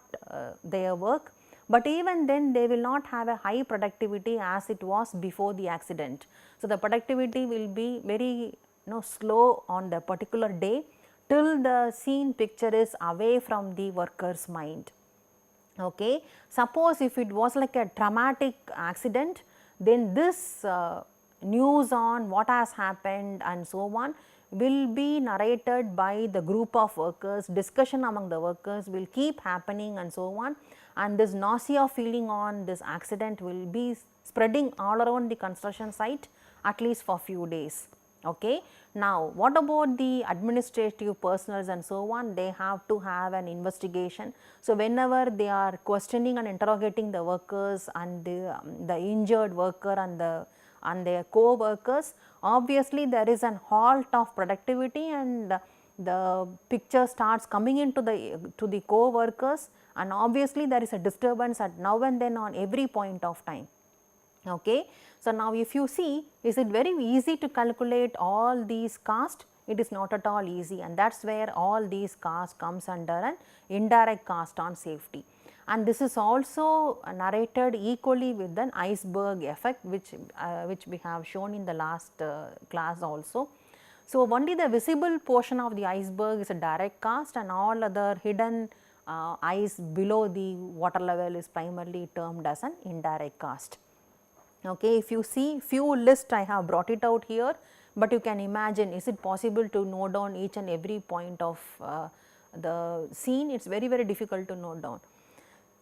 their work, but even then they will not have a high productivity as it was before the accident. So, the productivity will be very slow on the particular day till the scene picture is away from the worker's mind. Okay. Suppose if it was like a traumatic accident, then this news on what has happened and so on will be narrated by the group of workers, discussion among the workers will keep happening and so on, and this nausea feeling on this accident will be spreading all around the construction site at least for few days. Okay. Now, what about the administrative personnel and so on? They have to have an investigation. So, whenever they are questioning and interrogating the workers and the injured worker and their co-workers, obviously there is an halt of productivity and the picture starts coming into the co-workers, and obviously there is a disturbance at now and then on every point of time. Okay. So, now if you see, is it very easy to calculate all these costs? It is not at all easy, and that is where all these costs comes under an indirect cost on safety. And this is also narrated equally with an iceberg effect, which we have shown in the last class also. So, only the visible portion of the iceberg is a direct cost, and all other hidden ice below the water level is primarily termed as an indirect cost. Okay. If you see few list I have brought it out here, but you can imagine, is it possible to note down each and every point of the scene? It is very difficult to note down.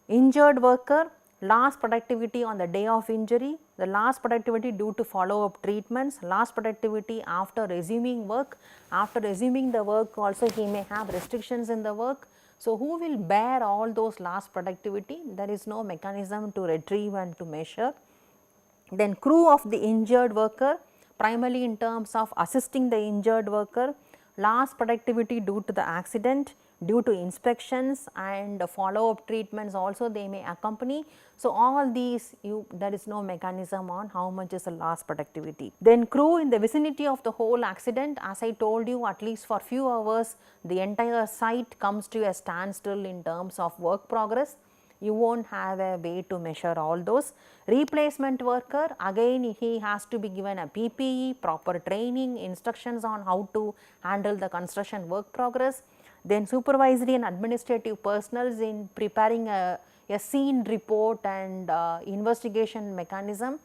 Injured worker, lost productivity on the day of injury, the lost productivity due to follow up treatments, lost productivity after resuming work, after resuming the work also he may have restrictions in the work. So, who will bear all those lost productivity? There is no mechanism to retrieve and to measure. Then crew of the injured worker, primarily in terms of assisting the injured worker, lost productivity due to the accident, due to inspections and follow up treatments also they may accompany. So, all these there is no mechanism on how much is the lost productivity. Then crew in the vicinity of the whole accident, as I told you, at least for few hours the entire site comes to a standstill in terms of work progress. You will not have a way to measure all those. Replacement worker, again he has to be given a PPE, proper training, instructions on how to handle the construction work progress. Then supervisory and administrative personnel in preparing a scene report and investigation mechanism.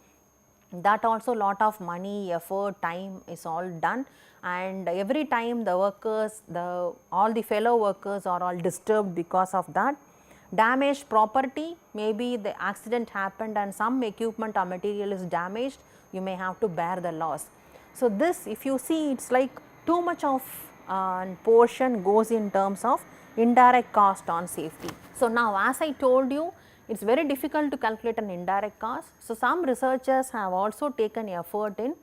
That also lot of money, effort, time is all done, and every time the workers, all the fellow workers are all disturbed because of that. Damaged property, maybe the accident happened and some equipment or material is damaged, you may have to bear the loss. So, this if you see, it is like too much of portion goes in terms of indirect cost on safety. So, now as I told you, it is very difficult to calculate an indirect cost. So, some researchers have also taken effort in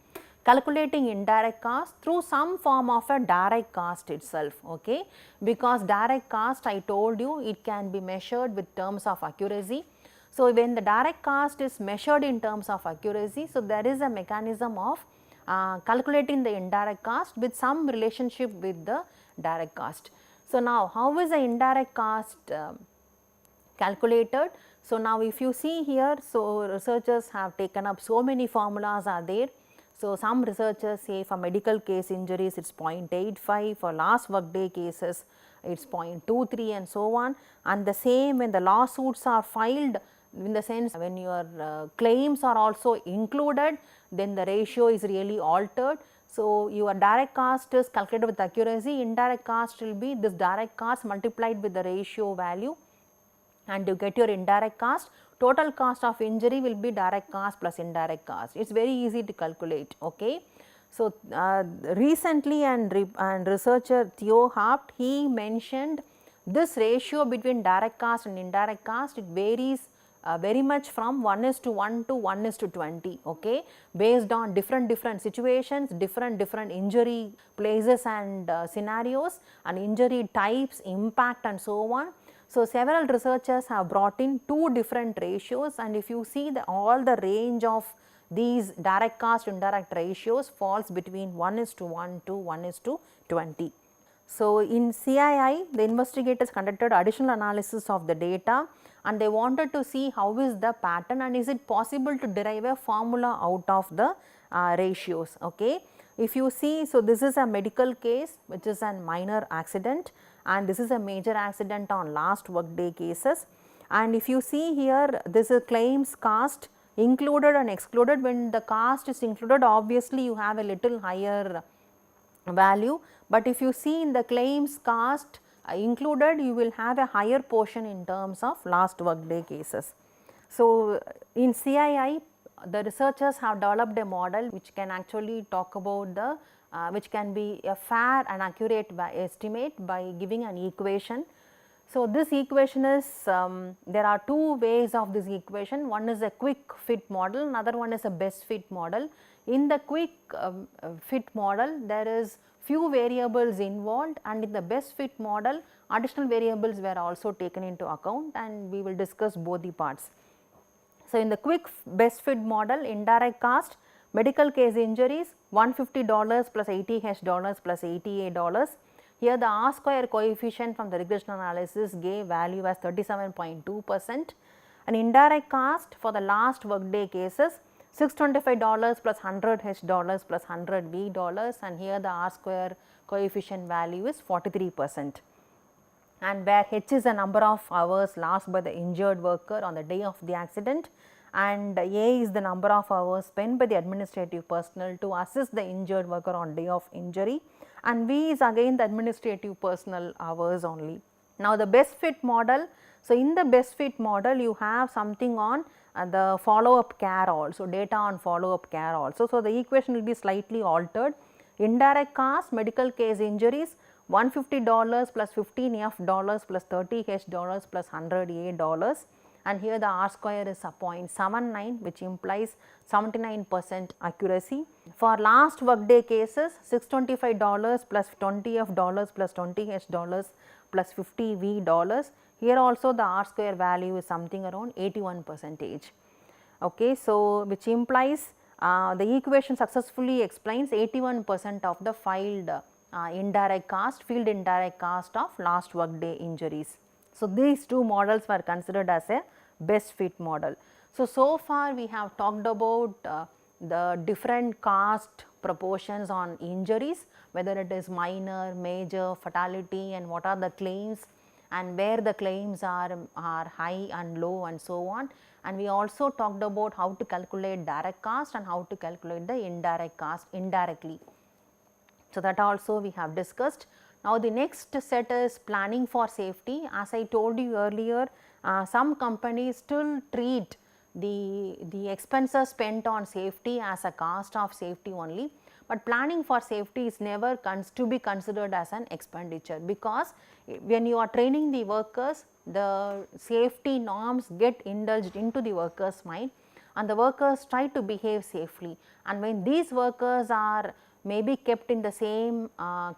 calculating indirect cost through some form of a direct cost itself, okay, because direct cost I told you it can be measured with terms of accuracy. So, when the direct cost is measured in terms of accuracy, so there is a mechanism of calculating the indirect cost with some relationship with the direct cost. So, now how is the indirect cost calculated. So, now if you see here, so researchers have taken up so many formulas are there. So, some researchers say for medical case injuries it is 0.85, for last work day cases it is 0.23 and so on, and the same when the lawsuits are filed, in the sense when your claims are also included, then the ratio is really altered. So, your direct cost is calculated with accuracy, indirect cost will be this direct cost multiplied with the ratio value, and you get your indirect cost. Total cost of injury will be direct cost plus indirect cost. It is very easy to calculate. Okay. So, recently and researcher Theo Haupt, he mentioned this ratio between direct cost and indirect cost, it varies very much from 1:1 to 1:20, okay, based on different situations, different injury places and scenarios, and injury types, impact and so on. So, several researchers have brought in two different ratios, and if you see all the range of these direct cost indirect ratios falls between 1:1 to 1:20. So, in CII the investigators conducted additional analysis of the data, and they wanted to see how is the pattern and is it possible to derive a formula out of the ratios. Okay. If you see, so this is a medical case which is a minor accident, and this is a major accident on last work day cases, and if you see here, this is claims cost included and excluded. When the cost is included, obviously you have a little higher value, but if you see in the claims cost included, you will have a higher portion in terms of last work day cases. So, in CII the researchers have developed a model which can actually talk about the which can be a fair and accurate estimate by giving an equation. So, this equation is there are two ways of this equation. One is a quick fit model, another one is a best fit model. In the quick fit model, there is few variables involved, and in the best fit model additional variables were also taken into account, and we will discuss both the parts. So, in the quick best fit model, indirect cost medical case injuries $150 plus $80 plus $88. Here the R square coefficient from the regression analysis gave value as 37.2%, and indirect cost for the last work day cases $625 plus $100 plus $100 and here the R square coefficient value is 43%, and where H is the number of hours lost by the injured worker on the day of the accident, and A is the number of hours spent by the administrative personnel to assist the injured worker on day of injury, and V is again the administrative personnel hours only. Now, the best fit model. So, in the best fit model you have something on the follow up care also, data on follow up care also. So, the equation will be slightly altered. Indirect cost medical case injuries $150 plus $15F plus $30H plus $100A, and here the R square is a 0.79, which implies 79% accuracy. For last work day cases $625 plus $20F plus $20H plus $50V. Here also the R square value is something around 81%. Okay, so which implies the equation successfully explains 81% of the filed indirect cost, field indirect cost of last work day injuries. So, these two models were considered as a best fit model. So far we have talked about the different cost proportions on injuries, whether it is minor, major, fatality, and what are the claims and where the claims are high and low and so on. And we also talked about how to calculate direct cost and how to calculate the indirect cost indirectly. So, that also we have discussed. Now, the next set is planning for safety. As I told you earlier, some companies still treat the expenses spent on safety as a cost of safety only, but planning for safety is never to be considered as an expenditure, because when you are training the workers, the safety norms get indulged into the workers' mind and the workers try to behave safely, and when these workers are maybe kept in the same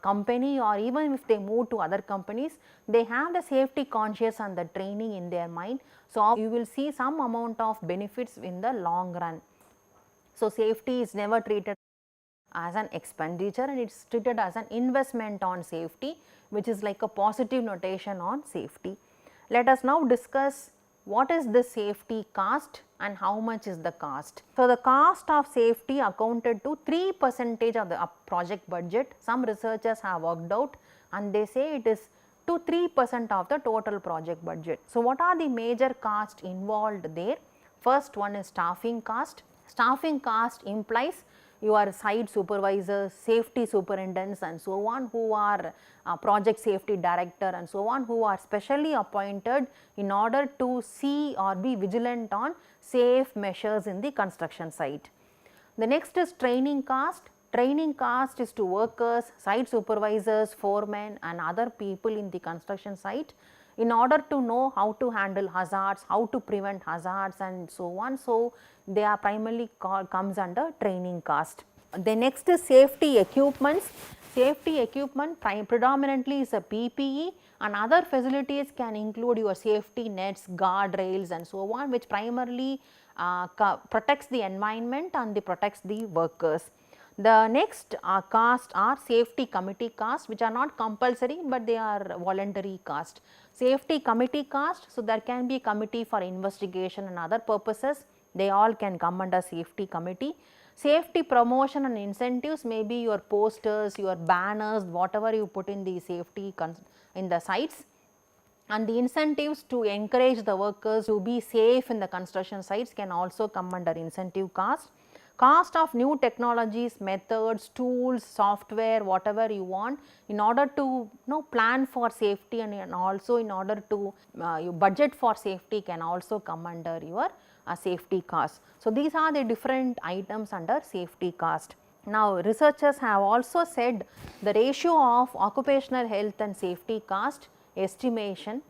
company, or even if they move to other companies, they have the safety conscious and the training in their mind. So, you will see some amount of benefits in the long run. So, safety is never treated as an expenditure and it is treated as an investment on safety, which is like a positive notation on safety. Let us now discuss what is the safety cost and how much is the cost. So, the cost of safety accounted to 3% of the project budget. Some researchers have worked out and they say it is to 3% of the total project budget. So, what are the major costs involved there? First one is staffing cost. Staffing cost implies your site supervisors, safety superintendents and so on, who are project safety director and so on, who are specially appointed in order to see or be vigilant on safe measures in the construction site. The next is training cost. Training cost is to workers, site supervisors, foremen and other people in the construction site in order to know how to handle hazards, how to prevent hazards and so on. So, they are primarily comes under training cost. The next is safety equipments. Safety equipment predominantly is a PPE and other facilities can include your safety nets, guard rails and so on, which primarily protects the environment and protects the workers. The next cost are safety committee costs, which are not compulsory, but they are voluntary cost. Safety committee cost, so there can be a committee for investigation and other purposes, they all can come under safety committee. Safety promotion and incentives may be your posters, your banners, whatever you put in the safety in the sites, and the incentives to encourage the workers to be safe in the construction sites can also come under incentive cost. Cost of new technologies, methods, tools, software, whatever you want in order to plan for safety and also in order to you budget for safety can also come under your safety cost. So, these are the different items under safety cost. Now, researchers have also said the ratio of occupational health and safety cost estimation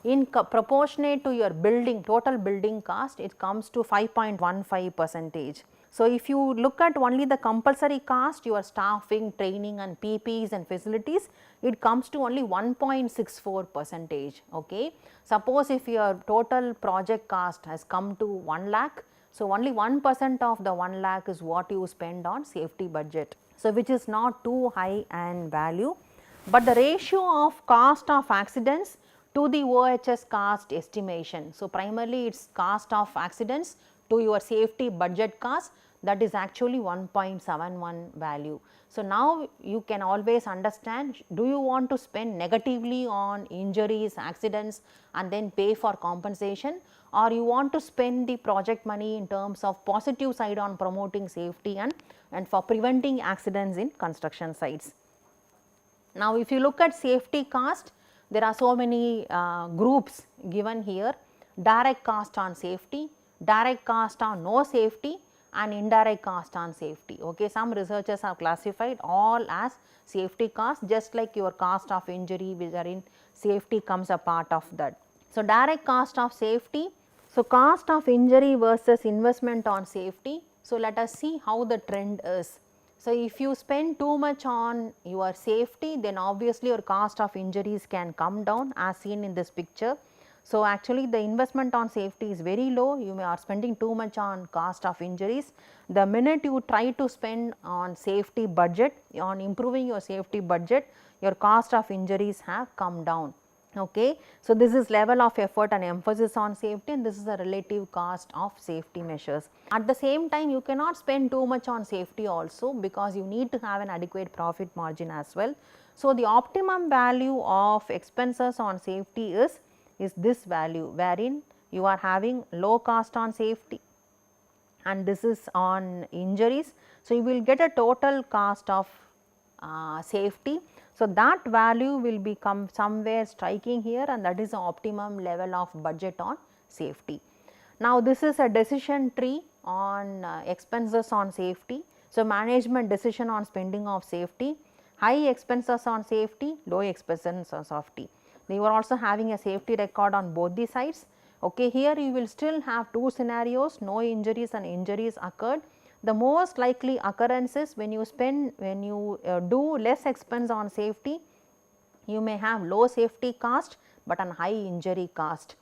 in proportionate to your building total building cost, it comes to 5.15%. So, if you look at only the compulsory cost, your staffing, training and PPEs and facilities, it comes to only 1.64%. Okay. Suppose if your total project cost has come to 1 lakh, so only 1% of the 1 lakh is what you spend on safety budget. So, which is not too high an value, but the ratio of cost of accidents to the OHS cost estimation. So, primarily it is cost of accidents to your safety budget cost, that is actually 1.71 value. So, now you can always understand, do you want to spend negatively on injuries, accidents and then pay for compensation, or you want to spend the project money in terms of positive side on promoting safety and for preventing accidents in construction sites. Now, if you look at safety cost, there are so many groups given here: direct cost on safety, direct cost on no safety and indirect cost on safety. Okay. Some researchers have classified all as safety cost, just like your cost of injury which are in safety comes a part of that. So, direct cost of safety. So, cost of injury versus investment on safety. So, let us see how the trend is. So, if you spend too much on your safety, then obviously your cost of injuries can come down as seen in this picture. So, actually the investment on safety is very low, you may are spending too much on cost of injuries. The minute you try to spend on safety budget, on improving your safety budget, your cost of injuries have come down. Okay. So, this is level of effort and emphasis on safety, and this is the relative cost of safety measures. At the same time, you cannot spend too much on safety also, because you need to have an adequate profit margin as well. So, the optimum value of expenses on safety is this value, wherein you are having low cost on safety and this is on injuries. So, you will get a total cost of safety. So, that value will become somewhere striking here, and that is the optimum level of budget on safety. Now, this is a decision tree on expenses on safety. So, management decision on spending of safety, high expenses on safety, low expenses on safety. You are also having a safety record on both the sides. Okay, here you will still have two scenarios, no injuries and injuries occurred. The most likely occurrence is when you do less expense on safety, you may have low safety cost, but an high injury cost.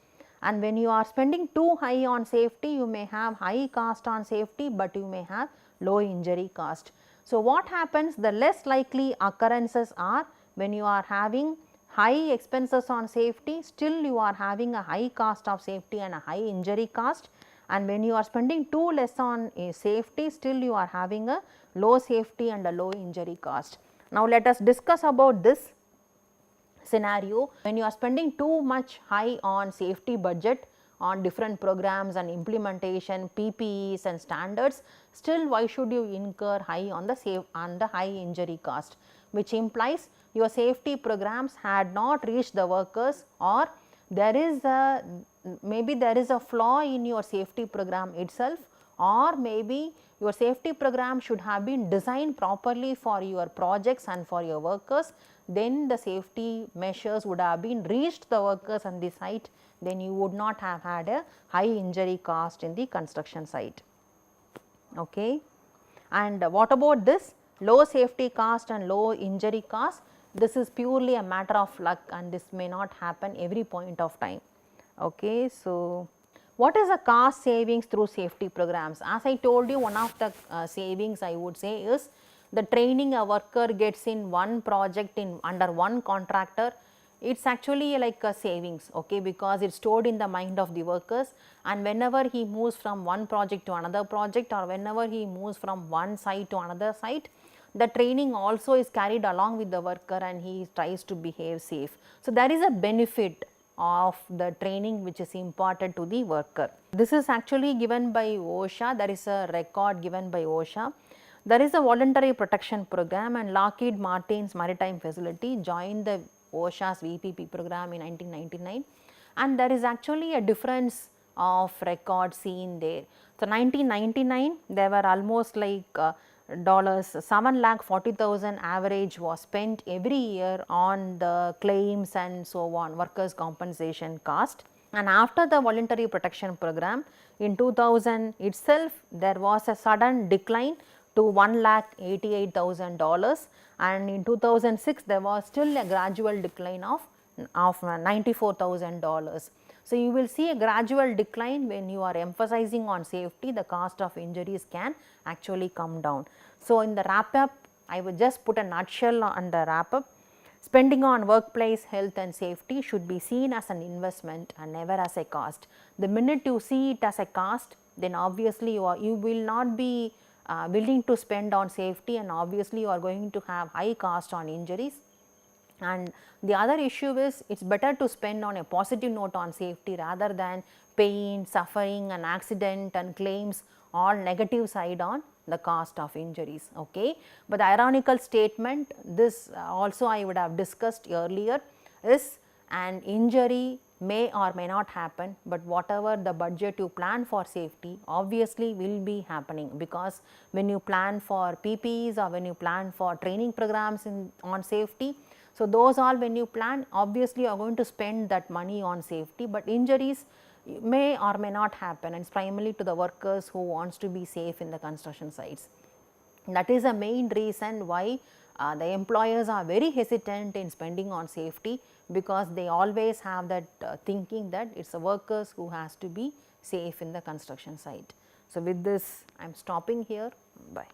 And when you are spending too high on safety, you may have high cost on safety, but you may have low injury cost. So, what happens? The less likely occurrences are when you are having high expenses on safety, still you are having a high cost of safety and a high injury cost, and when you are spending too less on safety, still you are having a low safety and a low injury cost. Now, let us discuss about this scenario. When you are spending too much high on safety budget on different programs and implementation, PPEs and standards, still why should you incur high on the high injury cost, which implies your safety programs had not reached the workers, or there is a maybe there is a flaw in your safety program itself, or maybe your safety program should have been designed properly for your projects and for your workers, then the safety measures would have been reached the workers on the site, then you would not have had a high injury cost in the construction site. Okay. And what about this low safety cost and low injury cost? This is purely a matter of luck, and this may not happen every point of time. Okay. So, what is the cost savings through safety programs? As I told you, one of the savings I would say is the training a worker gets in one project under one contractor. It's actually like a savings, okay, because it's stored in the mind of the workers, and whenever he moves from one project to another project, or whenever he moves from one site to another site, the training also is carried along with the worker and he tries to behave safe. So, there is a benefit of the training which is imparted to the worker. This is actually given by OSHA. There is a record given by OSHA. There is a voluntary protection program, and Lockheed Martin's maritime facility joined the OSHA's VPP program in 1999, and there is actually a difference of record seen there. So, 1999 there were almost like $7,40,000 average was spent every year on the claims and so on, workers compensation cost. And after the voluntary protection program in 2000 itself, there was a sudden decline to $1,88,000, and in 2006 there was still a gradual decline of $94,000. So, you will see a gradual decline when you are emphasizing on safety, the cost of injuries can actually come down. So, in the wrap up, I will just put a nutshell on the wrap up. Spending on workplace health and safety should be seen as an investment and never as a cost. The minute you see it as a cost, then obviously you will not be willing to spend on safety, and obviously you are going to have high cost on injuries. And the other issue is, it is better to spend on a positive note on safety rather than pain, suffering and accident and claims, all negative side on the cost of injuries. Okay. But the ironical statement, this also I would have discussed earlier, is an injury may or may not happen, but whatever the budget you plan for safety obviously will be happening, because when you plan for PPEs or when you plan for training programs on safety, so those all when you plan, obviously you are going to spend that money on safety, but injuries may or may not happen, and it's primarily to the workers who wants to be safe in the construction sites. That is the main reason why the employers are very hesitant in spending on safety, because they always have that thinking that it is the workers who has to be safe in the construction site. So, with this I am stopping here. Bye.